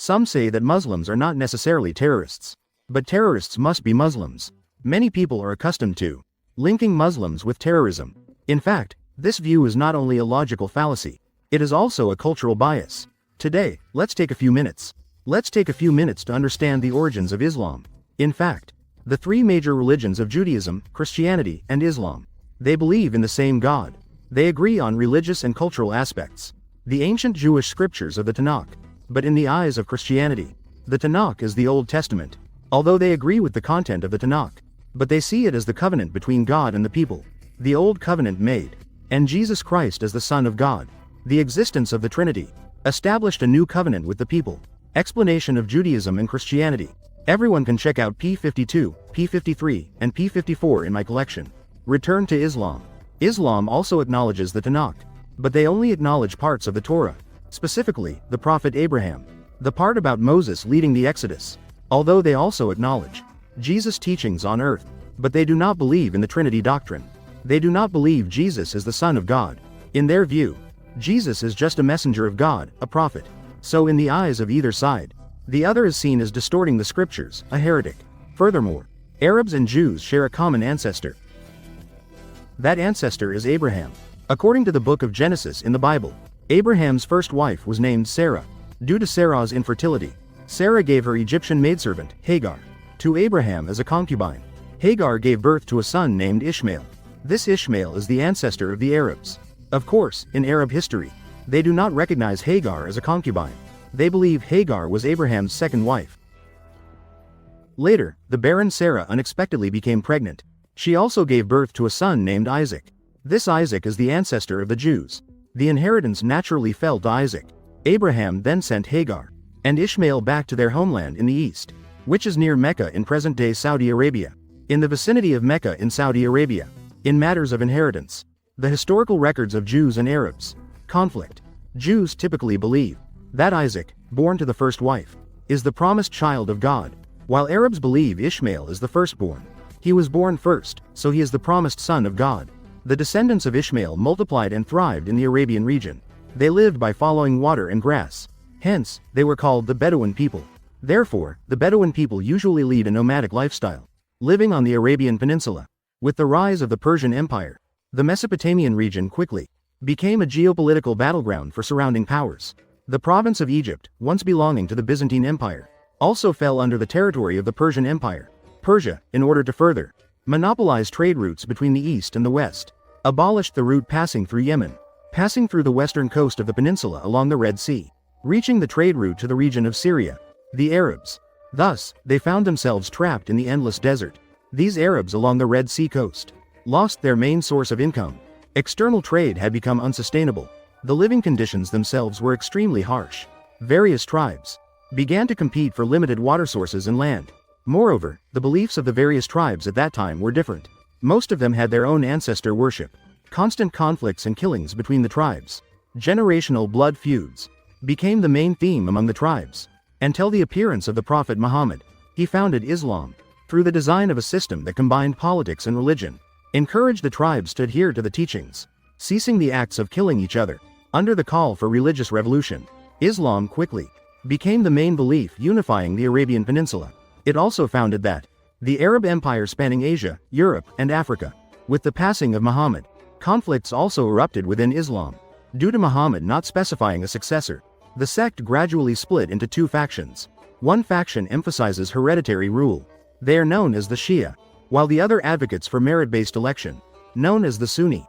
Some say that Muslims are not necessarily terrorists. But terrorists must be Muslims. Many people are accustomed to linking Muslims with terrorism. In fact, this view is not only a logical fallacy, it is also a cultural bias. Today, let's take a few minutes. Let's take a few minutes to understand the origins of Islam. In fact, the three major religions of Judaism, Christianity, and Islam, they believe in the same God. They agree on religious and cultural aspects. The ancient Jewish scriptures of the Tanakh. But in the eyes of Christianity, the Tanakh is the Old Testament. Although they agree with the content of the Tanakh, but they see it as the covenant between God and the people. The Old Covenant made, and Jesus Christ as the Son of God. The existence of the Trinity established a new covenant with the people. Explanation of Judaism and Christianity. Everyone can check out P52, P53, and P54 in my collection. Return to Islam. Islam also acknowledges the Tanakh, but they only acknowledge parts of the Torah, specifically the Prophet Abraham, the part about Moses leading the Exodus. Although they also acknowledge Jesus' teachings on earth, but they do not believe in the Trinity doctrine. They do not believe Jesus is the Son of God. In their view, Jesus is just a messenger of God, a prophet. So in the eyes of either side, the other is seen as distorting the scriptures, a heretic. Furthermore, Arabs and Jews share a common ancestor. That ancestor is Abraham. According to the book of Genesis in the Bible, Abraham's first wife was named Sarah. Due to Sarah's infertility, Sarah gave her Egyptian maidservant, Hagar, to Abraham as a concubine. Hagar gave birth to a son named Ishmael. This Ishmael is the ancestor of the Arabs. Of course, in Arab history, they do not recognize Hagar as a concubine. They believe Hagar was Abraham's second wife. Later, the barren Sarah unexpectedly became pregnant. She also gave birth to a son named Isaac. This Isaac is the ancestor of the Jews. The inheritance naturally fell to Isaac. Abraham then sent Hagar and Ishmael back to their homeland in the east, which is near Mecca in present-day Saudi Arabia. In the vicinity of Mecca in Saudi Arabia, in matters of inheritance, the historical records of Jews and Arabs conflict. Jews typically believe that Isaac, born to the first wife, is the promised child of God, while Arabs believe Ishmael is the firstborn. He was born first, so he is the promised son of God. The descendants of Ishmael multiplied and thrived in the Arabian region. They lived by following water and grass. Hence, they were called the Bedouin people. Therefore, the Bedouin people usually lead a nomadic lifestyle, living on the Arabian Peninsula. With the rise of the Persian Empire, the Mesopotamian region quickly became a geopolitical battleground for surrounding powers. The province of Egypt, once belonging to the Byzantine Empire, also fell under the territory of the Persian Empire. Persia, in order to further monopolize trade routes between the east and the west, abolished the route passing through Yemen, passing through the western coast of the peninsula along the Red Sea, reaching the trade route to the region of Syria, the Arabs. Thus, they found themselves trapped in the endless desert. These Arabs along the Red Sea coast lost their main source of income. External trade had become unsustainable. The living conditions themselves were extremely harsh. Various tribes began to compete for limited water sources and land. Moreover, the beliefs of the various tribes at that time were different. Most of them had their own ancestor worship. Constant conflicts and killings between the tribes, generational blood feuds, became the main theme among the tribes. Until the appearance of the Prophet Muhammad, he founded Islam, through the design of a system that combined politics and religion, encouraged the tribes to adhere to the teachings, ceasing the acts of killing each other. Under the call for religious revolution, Islam quickly became the main belief unifying the Arabian Peninsula. It also founded that the Arab Empire spanning Asia, Europe, and Africa. With the passing of Muhammad, conflicts also erupted within Islam. Due to Muhammad not specifying a successor, the sect gradually split into two factions. One faction emphasizes hereditary rule. They are known as the Shia, while the other advocates for merit-based election, known as the Sunni.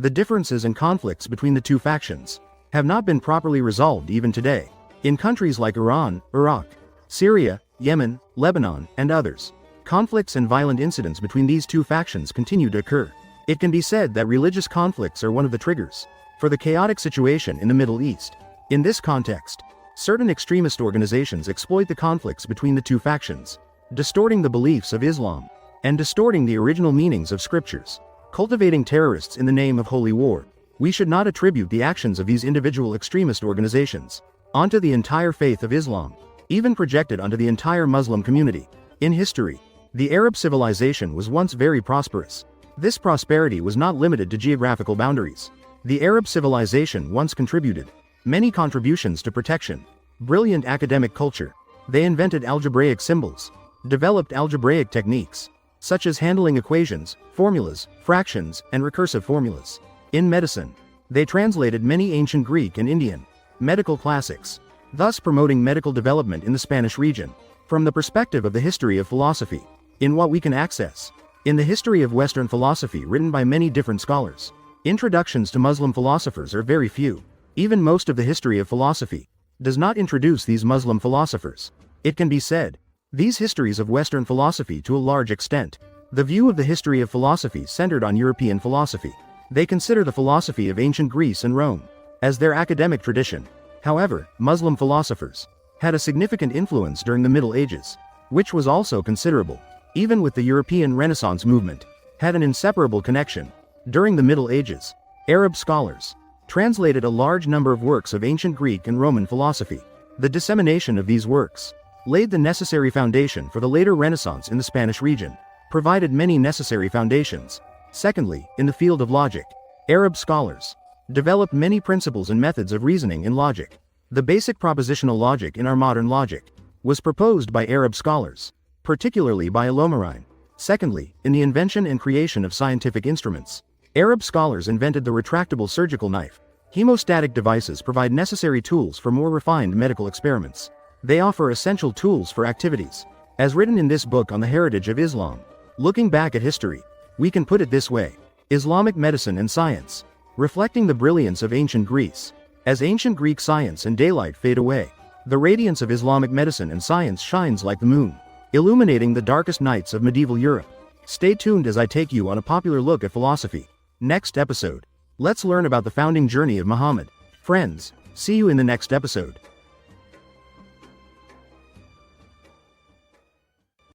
The differences and conflicts between the two factions have not been properly resolved even today. In countries like Iran, Iraq, Syria, Yemen, Lebanon, and others, conflicts and violent incidents between these two factions continue to occur. It can be said that religious conflicts are one of the triggers for the chaotic situation in the Middle East. In this context, certain extremist organizations exploit the conflicts between the two factions, distorting the beliefs of Islam and distorting the original meanings of scriptures, cultivating terrorists in the name of holy war. We should not attribute the actions of these individual extremist organizations onto the entire faith of Islam, even projected onto the entire Muslim community. In history, the Arab civilization was once very prosperous. This prosperity was not limited to geographical boundaries. The Arab civilization once contributed many contributions to protection brilliant academic culture. They invented algebraic symbols, developed algebraic techniques, such as handling equations, formulas, fractions, and recursive formulas. In medicine, they translated many ancient Greek and Indian medical classics, thus promoting medical development in the Spanish region. From the perspective of the history of philosophy, in what we can access, in the history of Western philosophy written by many different scholars, introductions to Muslim philosophers are very few. Even most of the history of philosophy does not introduce these Muslim philosophers. It can be said, these histories of Western philosophy to a large extent, the view of the history of philosophy centered on European philosophy. They consider the philosophy of ancient Greece and Rome as their academic tradition. However, Muslim philosophers had a significant influence during the Middle Ages, which was also considerable. Even with the European Renaissance movement, had an inseparable connection. During the Middle Ages, Arab scholars translated a large number of works of ancient Greek and Roman philosophy. The dissemination of these works laid the necessary foundation for the later Renaissance in the Spanish region, provided many necessary foundations. Secondly, in the field of logic, Arab scholars developed many principles and methods of reasoning in logic. The basic propositional logic in our modern logic was proposed by Arab scholars, particularly by Al-Omarine. Secondly, in the invention and creation of scientific instruments, Arab scholars invented the retractable surgical knife. Hemostatic devices provide necessary tools for more refined medical experiments. They offer essential tools for activities. As written in this book on the heritage of Islam, looking back at history, we can put it this way: Islamic medicine and science, reflecting the brilliance of ancient Greece. As ancient Greek science and daylight fade away, the radiance of Islamic medicine and science shines like the moon, illuminating the darkest nights of medieval Europe. Stay tuned as I take you on a popular look at philosophy. Next episode, let's learn about the founding journey of Muhammad. Friends, see you in the next episode.